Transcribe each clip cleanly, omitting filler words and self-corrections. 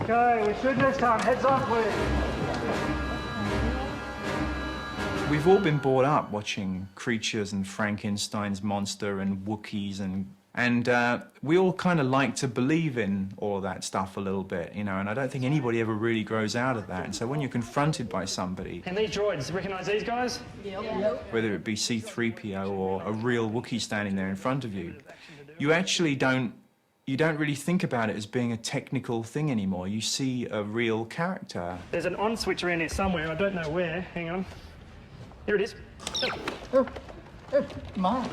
Okay, we should this time. Heads on, please. We've all been brought up watching Creatures and Frankenstein's monster and Wookiees and we all kind of like to believe in all of that stuff a little bit, you know, and I don't think anybody ever really grows out of that. And so when you're confronted by somebody... And these droids, recognise these guys? Yep. Whether it be C-3PO or a real Wookiee standing there in front of you, you actually don't really think about it as being a technical thing anymore. You see a real character. There's an on switch around here somewhere, I don't know where. Hang on. Here it is. Mine.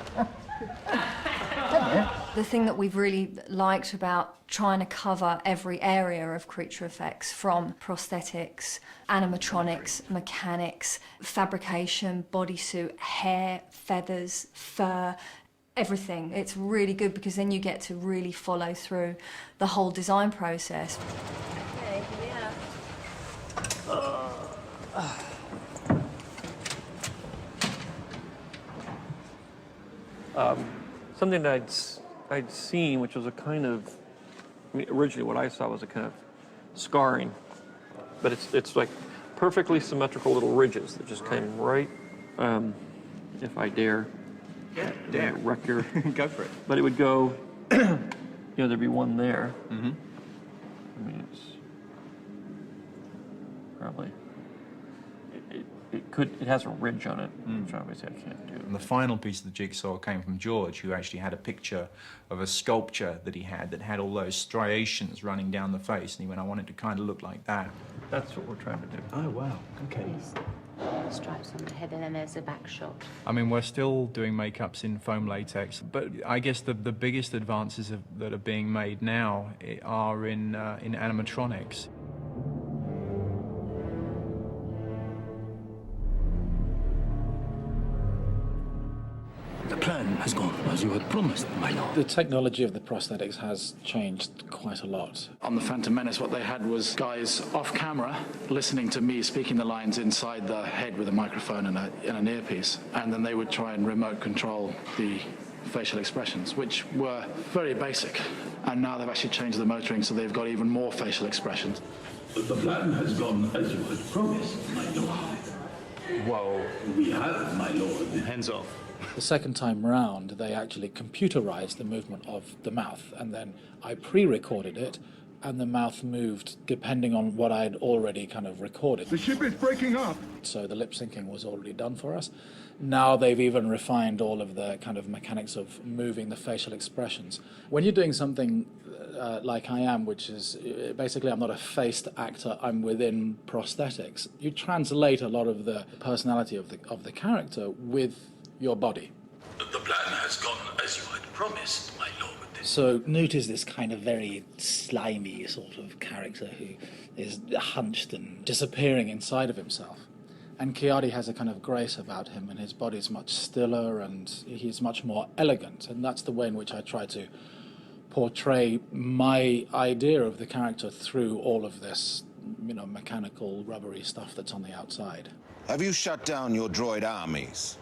The thing that we've really liked about trying to cover every area of creature effects, from prosthetics, animatronics, mechanics, fabrication, bodysuit, hair, feathers, fur, everything. It's really good because then you get to really follow through the whole design process. Okay, yeah. Something that I'd seen, which was a kind of, I mean, originally what I saw was a kind of scarring, but it's like perfectly symmetrical little ridges that just came right, if I dare. Yeah, dare. Wreck your... Go for it. But it would go, you know, there'd be one there. Mm-hmm. I mean, it's probably, it has a ridge on it, which obviously I can't do. And the final piece of the jigsaw came from George, who actually had a picture of a sculpture that he had that had all those striations running down the face, and he went, I want it to kind of look like that. That's what we're trying to do. Oh, wow. Okay. Stripes on the head, and then there's a back shot. I mean, we're still doing makeups in foam latex, but I guess the biggest advances that are being made now are in animatronics. The plan has gone as you had promised, my lord. The technology of the prosthetics has changed quite a lot. On The Phantom Menace, what they had was guys off camera listening to me speaking the lines inside the head with a microphone and an earpiece, and then they would try and remote control the facial expressions, which were very basic. And now they've actually changed the motoring, so they've got even more facial expressions. The plan has gone as you had promised, my lord. Whoa. We have, my lord. Hands off. The second time round, they actually computerized the movement of the mouth, and then I pre-recorded it, and the mouth moved depending on what I'd already kind of recorded. The ship is breaking up! So the lip syncing was already done for us. Now they've even refined all of the kind of mechanics of moving the facial expressions. When you're doing something like I am, which is basically I'm not a faced actor, I'm within prosthetics, you translate a lot of the personality of the character with your body. The plan has gone as you had promised, my lord. So Newt is this kind of very slimy sort of character who is hunched and disappearing inside of himself. And Kiadi has a kind of grace about him, and his body's much stiller and he's much more elegant. And that's the way in which I try to portray my idea of the character through all of this, you know, mechanical, rubbery stuff that's on the outside. Have you shut down your droid armies?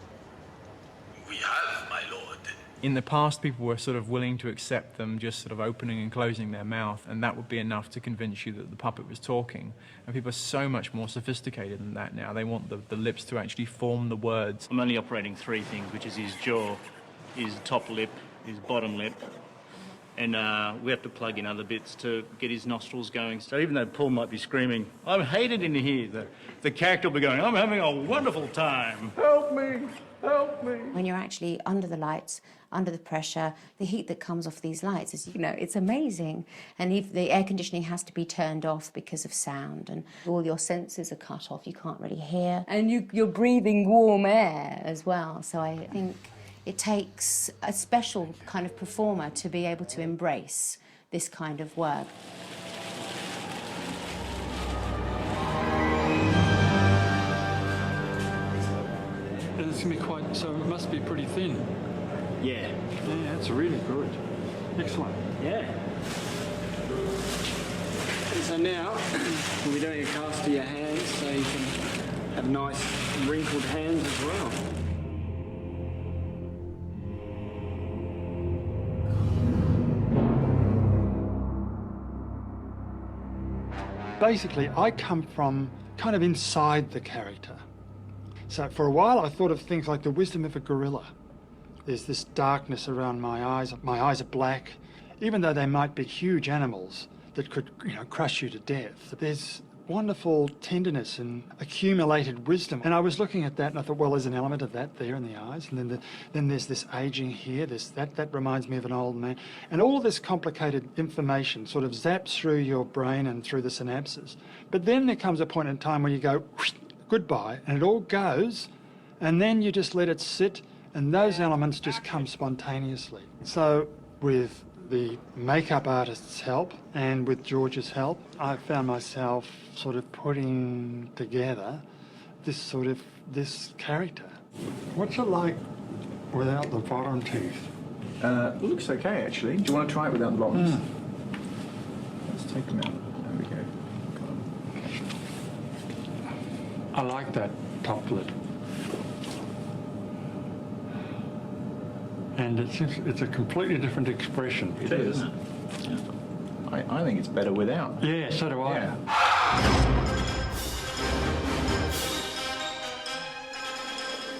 We have, my lord. In the past, people were sort of willing to accept them just sort of opening and closing their mouth, and that would be enough to convince you that the puppet was talking. And people are so much more sophisticated than that now. They want the lips to actually form the words. I'm only operating three things, which is his jaw, his top lip, his bottom lip, and we have to plug in other bits to get his nostrils going. So even though Paul might be screaming, I'm hated in here, the character will be going, I'm having a wonderful time. Help me! Help me! When you're actually under the lights, under the pressure, the heat that comes off these lights is, you know, it's amazing. And if the air conditioning has to be turned off because of sound, and all your senses are cut off, you can't really hear. And you're breathing warm air as well. So I think it takes a special kind of performer to be able to embrace this kind of work. It's going to be quite, so it must be pretty thin. Yeah. Yeah, that's really good. Excellent. Yeah. And so now, we'll be doing a cast to your hands so you can have nice wrinkled hands as well. Basically, I come from kind of inside the character. So for a while I thought of things like the wisdom of a gorilla. There's this darkness around my eyes. My eyes are black. Even though they might be huge animals that could, crush you to death, there's wonderful tenderness and accumulated wisdom. And I was looking at that and I thought, well, there's an element of that there in the eyes. And then there's this aging here, that reminds me of an old man. And all this complicated information sort of zaps through your brain and through the synapses. But then there comes a point in time where you go, goodbye, and it all goes, and then you just let it sit, and those elements just come spontaneously. So with the makeup artist's help and with George's help, I found myself sort of putting together this character. What's it like without the bottom teeth? It looks okay, actually. Do you want to try it without the bottoms? Let's take them out. There we go. I like that top lip. And it's a completely different expression. It is. I think it's better without. Yeah, so do I. Yeah.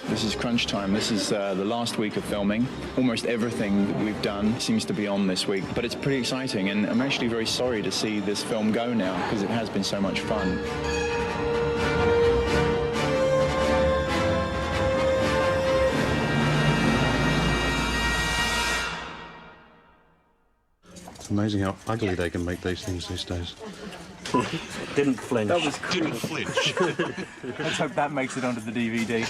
This is crunch time. This is the last week of filming. Almost everything that we've done seems to be on this week, but it's pretty exciting, and I'm actually very sorry to see this film go now because it has been so much fun. It's amazing how ugly they can make these things these days. Didn't flinch. That was cool. Didn't flinch. Let's hope that makes it onto the DVD.